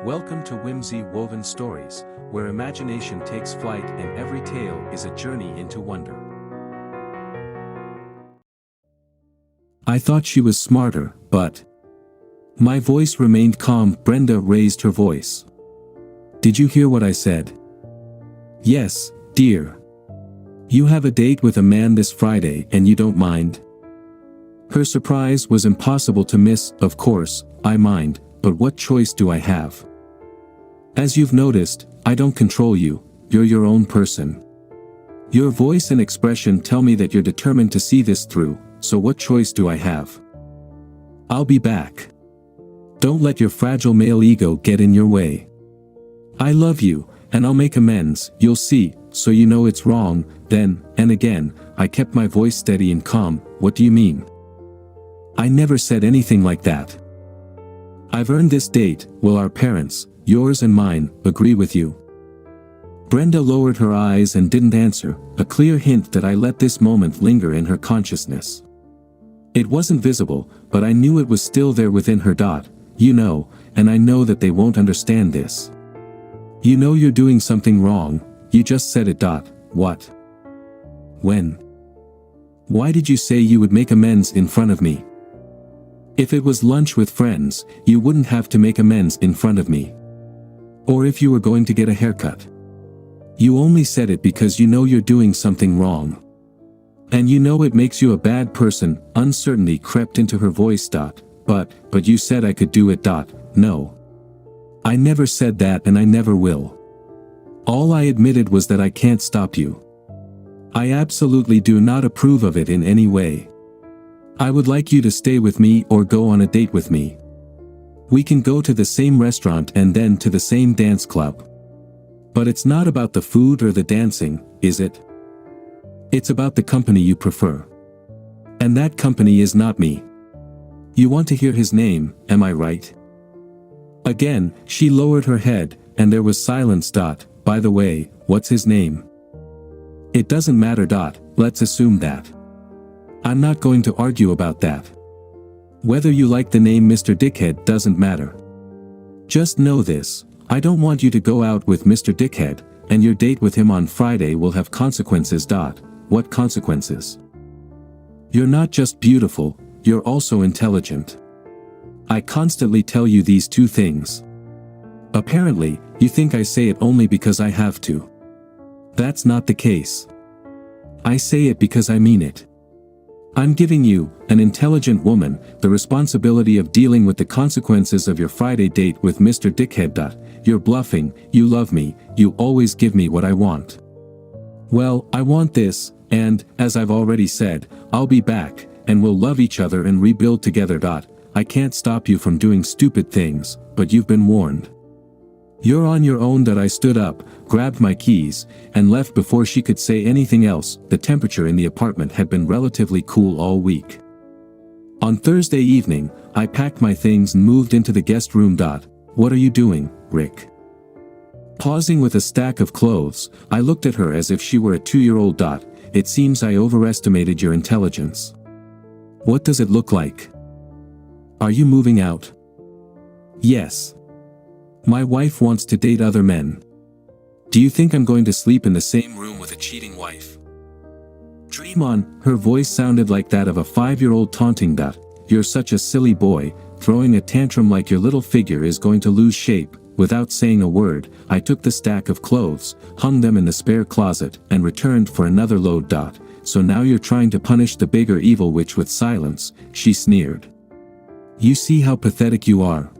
Welcome to Whimsy Woven Stories, where imagination takes flight and every tale is a journey into wonder. I thought she was smarter, but... My voice remained calm. Brenda raised her voice. Did you hear what I said? Yes, dear. You have a date with a man this Friday and you don't mind? Her surprise was impossible to miss. Of course, I mind, but what choice do I have? As you've noticed, I don't control you, you're your own person. Your voice and expression tell me that you're determined to see this through, so what choice do I have? I'll be back. Don't let your fragile male ego get in your way. I love you, and I'll make amends, you'll see, so you know it's wrong. Then, and again, I kept my voice steady and calm. What do you mean? I never said anything like that. I've earned this date. Will our parents, yours and mine, agree with you? Brenda lowered her eyes and didn't answer, a clear hint that I let this moment linger in her consciousness. It wasn't visible, but I knew it was still there within her. You know, and I know that they won't understand this. You know you're doing something wrong, you just said it. What? When? Why did you say you would make amends in front of me? If it was lunch with friends, you wouldn't have to make amends in front of me. Or if you were going to get a haircut. You only said it because you know you're doing something wrong. And you know it makes you a bad person. Uncertainty crept into her voice. But you said I could do it. No. I never said that and I never will. All I admitted was that I can't stop you. I absolutely do not approve of it in any way. I would like you to stay with me or go on a date with me. We can go to the same restaurant and then to the same dance club. But it's not about the food or the dancing, is it? It's about the company you prefer. And that company is not me. You want to hear his name, am I right? Again, she lowered her head, and there was silence. By the way, what's his name? It doesn't matter. Let's assume that. I'm not going to argue about that. Whether you like the name Mr. Dickhead doesn't matter. Just know this, I don't want you to go out with Mr. Dickhead, and your date with him on Friday will have consequences. What consequences? You're not just beautiful, you're also intelligent. I constantly tell you these two things. Apparently, you think I say it only because I have to. That's not the case. I say it because I mean it. I'm giving you, an intelligent woman, the responsibility of dealing with the consequences of your Friday date with Mr. Dickhead. You're bluffing, you love me, you always give me what I want. Well, I want this, and, as I've already said, I'll be back, and we'll love each other and rebuild together. I can't stop you from doing stupid things, but you've been warned. You're on your own. I stood up, grabbed my keys, and left before she could say anything else. The temperature in the apartment had been relatively cool all week. On Thursday evening, I packed my things and moved into the guest room. What are you doing, Rick? Pausing with a stack of clothes, I looked at her as if she were a 2-year-old. It seems I overestimated your intelligence. What does it look like? Are you moving out? Yes. My wife wants to date other men. Do you think I'm going to sleep in the same room with a cheating wife? Dream on. Her voice sounded like that of a 5-year-old taunting. You're such a silly boy, throwing a tantrum like your little figure is going to lose shape. Without saying a word, I took the stack of clothes, hung them in the spare closet, and returned for another load. So now you're trying to punish the bigger evil witch with silence, she sneered. You see how pathetic you are.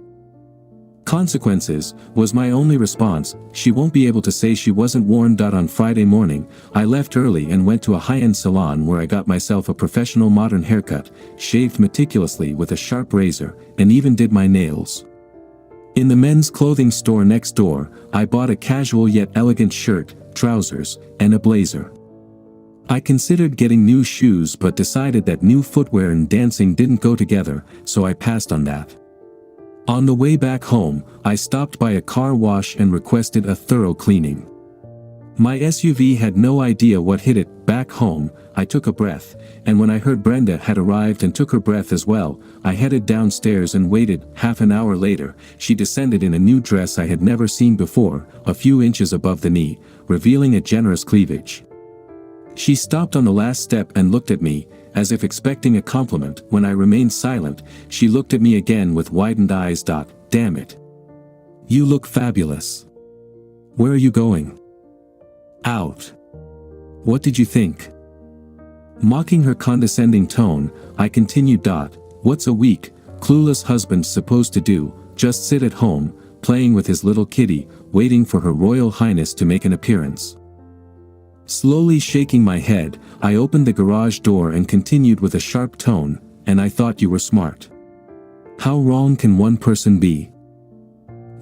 Consequences, was my only response. She won't be able to say she wasn't warned. On Friday morning, I left early and went to a high-end salon where I got myself a professional modern haircut, shaved meticulously with a sharp razor, and even did my nails. In the men's clothing store next door, I bought a casual yet elegant shirt, trousers, and a blazer. I considered getting new shoes but decided that new footwear and dancing didn't go together, so I passed on that. On the way back home, I stopped by a car wash and requested a thorough cleaning. My SUV had no idea what hit it. Back back home, I took a breath, and when I heard Brenda had arrived and took her breath as well, I headed downstairs and waited. Half an hour later, she descended in a new dress I had never seen before, a few inches above the knee, revealing a generous cleavage. She stopped on the last step and looked at me, as if expecting a compliment. When I remained silent, she looked at me again with widened eyes. Damn it. You look fabulous. Where are you going? Out. What did you think? Mocking her condescending tone, I continued. What's a weak, clueless husband supposed to do? Just sit at home, playing with his little kitty, waiting for Her Royal Highness to make an appearance. Slowly shaking my head, I opened the garage door and continued with a sharp tone, and I thought you were smart. How wrong can one person be?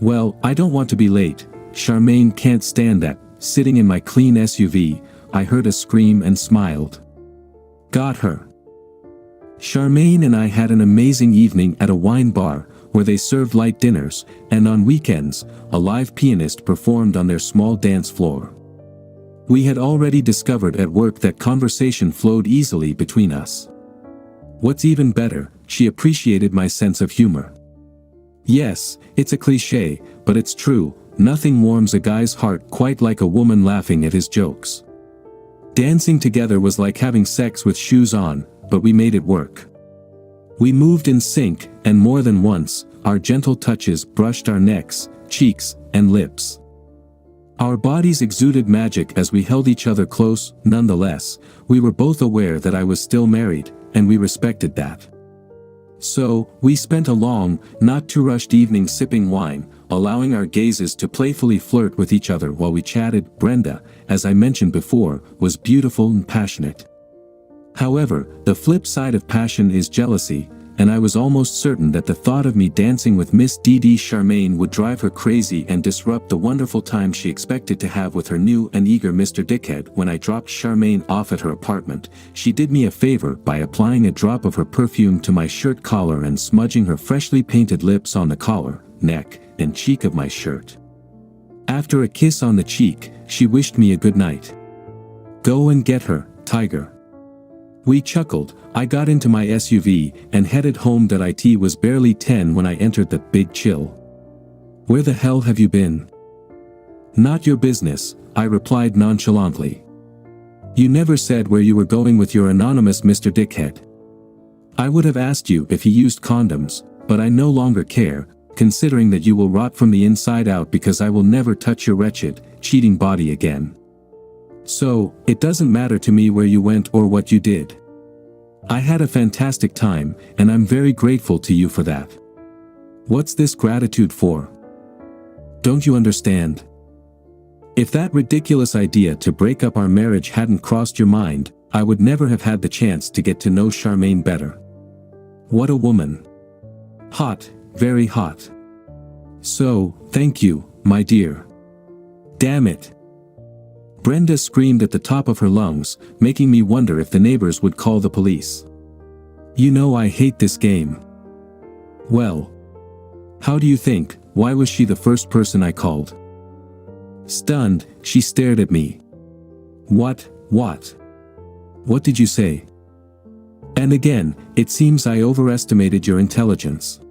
Well, I don't want to be late. Charmaine can't stand that. Sitting in my clean SUV, I heard a scream and smiled. Got her. Charmaine and I had an amazing evening at a wine bar, where they served light dinners, and on weekends, a live pianist performed on their small dance floor. We had already discovered at work that conversation flowed easily between us. What's even better, she appreciated my sense of humor. Yes, it's a cliché, but it's true, nothing warms a guy's heart quite like a woman laughing at his jokes. Dancing together was like having sex with shoes on, but we made it work. We moved in sync, and more than once, our gentle touches brushed our necks, cheeks, and lips. Our bodies exuded magic as we held each other close. Nonetheless, we were both aware that I was still married, and we respected that. So, we spent a long, not too rushed evening sipping wine, allowing our gazes to playfully flirt with each other while we chatted. Brenda, as I mentioned before, was beautiful and passionate. However, the flip side of passion is jealousy, and I was almost certain that the thought of me dancing with Miss D.D. Charmaine would drive her crazy and disrupt the wonderful time she expected to have with her new and eager Mr. Dickhead. When I dropped Charmaine off at her apartment, she did me a favor by applying a drop of her perfume to my shirt collar and smudging her freshly painted lips on the collar, neck, and cheek of my shirt. After a kiss on the cheek, she wished me a good night. Go and get her, tiger. We chuckled. I got into my SUV and headed home. It was barely 10 when I entered the Big Chill. Where the hell have you been? Not your business, I replied nonchalantly. You never said where you were going with your anonymous Mr. Dickhead. I would have asked you if he used condoms, but I no longer care, considering that you will rot from the inside out because I will never touch your wretched, cheating body again. So, it doesn't matter to me where you went or what you did. I had a fantastic time, and I'm very grateful to you for that. What's this gratitude for? Don't you understand? If that ridiculous idea to break up our marriage hadn't crossed your mind, I would never have had the chance to get to know Charmaine better. What a woman. Hot, very hot. So, thank you, my dear. Damn it. Brenda screamed at the top of her lungs, making me wonder if the neighbors would call the police. You know I hate this game. Well. How do you think? Why was she the first person I called? Stunned, she stared at me. What? What did you say? And again, it seems I overestimated your intelligence.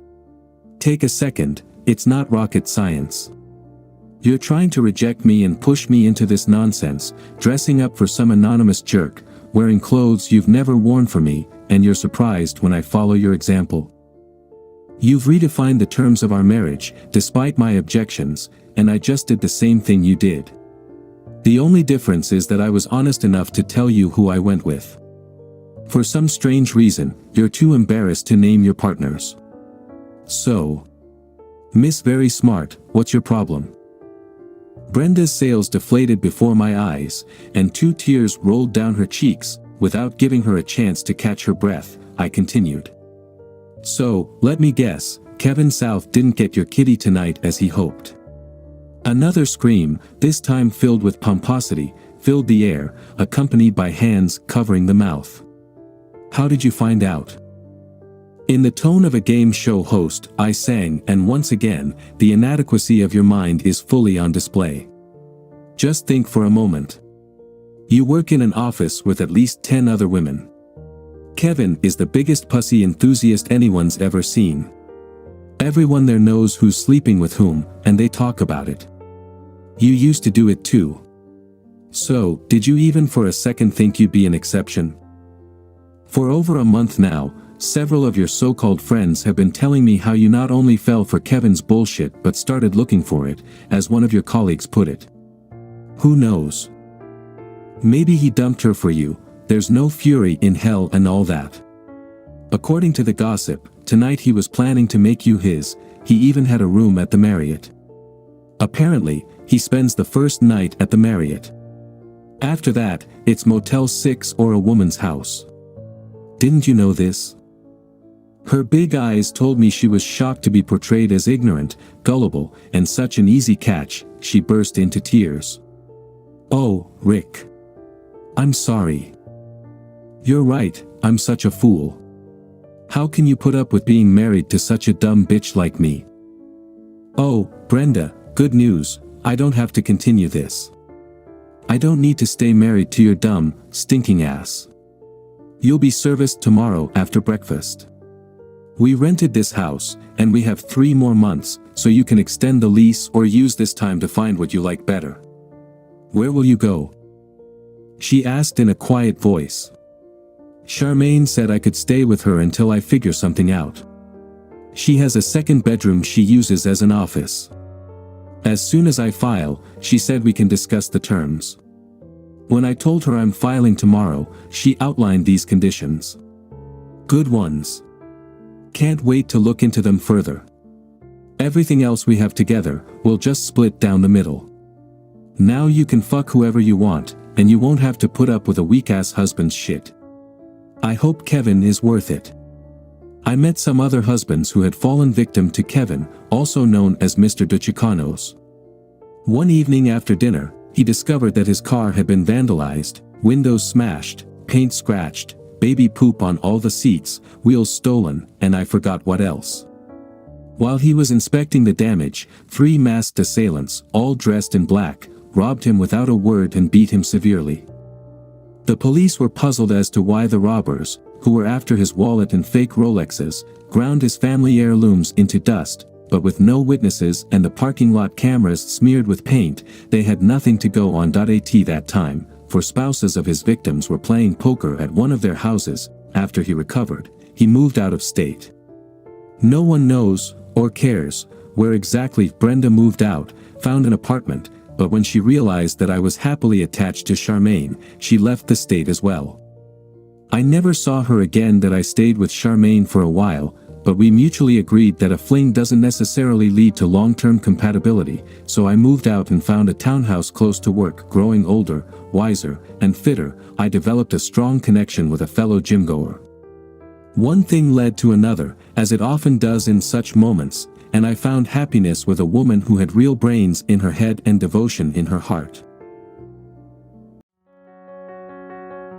Take a second, it's not rocket science. You're trying to reject me and push me into this nonsense, dressing up for some anonymous jerk, wearing clothes you've never worn for me, and you're surprised when I follow your example. You've redefined the terms of our marriage, despite my objections, and I just did the same thing you did. The only difference is that I was honest enough to tell you who I went with. For some strange reason, you're too embarrassed to name your partners. So, Miss Very Smart, what's your problem? Brenda's sails deflated before my eyes, and 2 tears rolled down her cheeks. Without giving her a chance to catch her breath, I continued. So, let me guess, Kevin South didn't get your kitty tonight as he hoped. Another scream, this time filled with pomposity, filled the air, accompanied by hands covering the mouth. How did you find out? In the tone of a game show host, I sang, and once again, the inadequacy of your mind is fully on display. Just think for a moment. You work in an office with at least 10 other women. Kevin is the biggest pussy enthusiast anyone's ever seen. Everyone there knows who's sleeping with whom, and they talk about it. You used to do it too. So, did you even for a second think you'd be an exception? For over a month now, several of your so-called friends have been telling me how you not only fell for Kevin's bullshit but started looking for it, as one of your colleagues put it. Who knows? Maybe he dumped her for you, there's no fury in hell and all that. According to the gossip, tonight he was planning to make you his, he even had a room at the Marriott. Apparently, he spends the first night at the Marriott. After that, it's Motel 6 or a woman's house. Didn't you know this? Her big eyes told me she was shocked to be portrayed as ignorant, gullible, and such an easy catch. She burst into tears. Oh, Rick. I'm sorry. You're right, I'm such a fool. How can you put up with being married to such a dumb bitch like me? Oh, Brenda, good news, I don't have to continue this. I don't need to stay married to your dumb, stinking ass. You'll be serviced tomorrow after breakfast. We rented this house, and we have 3 more months, so you can extend the lease or use this time to find what you like better. Where will you go? She asked in a quiet voice. Charmaine said I could stay with her until I figure something out. She has a second bedroom she uses as an office. As soon as I file, she said we can discuss the terms. When I told her I'm filing tomorrow, she outlined these conditions. Good ones. Can't wait to look into them further. Everything else we have together, we'll just split down the middle. Now you can fuck whoever you want, and you won't have to put up with a weak-ass husband's shit. I hope Kevin is worth it. I met some other husbands who had fallen victim to Kevin, also known as Mr. DeChicanos. One evening after dinner, he discovered that his car had been vandalized, windows smashed, paint scratched, baby poop on all the seats, wheels stolen, and I forgot what else. While he was inspecting the damage, 3 masked assailants, all dressed in black, robbed him without a word and beat him severely. The police were puzzled as to why the robbers, who were after his wallet and fake Rolexes, ground his family heirlooms into dust, but with no witnesses and the parking lot cameras smeared with paint, they had nothing to go on. At that time, for spouses of his victims were playing poker at one of their houses. After he recovered, he moved out of state. No one knows, or cares, where exactly Brenda moved out, found an apartment, but when she realized that I was happily attached to Charmaine, she left the state as well. I never saw her again. That I stayed with Charmaine for a while, but we mutually agreed that a fling doesn't necessarily lead to long-term compatibility, so I moved out and found a townhouse close to work. Growing older, wiser, and fitter, I developed a strong connection with a fellow gym-goer. One thing led to another, as it often does in such moments, and I found happiness with a woman who had real brains in her head and devotion in her heart.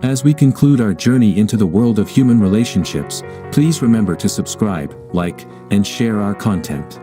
As we conclude our journey into the world of human relationships, please remember to subscribe, like, and share our content.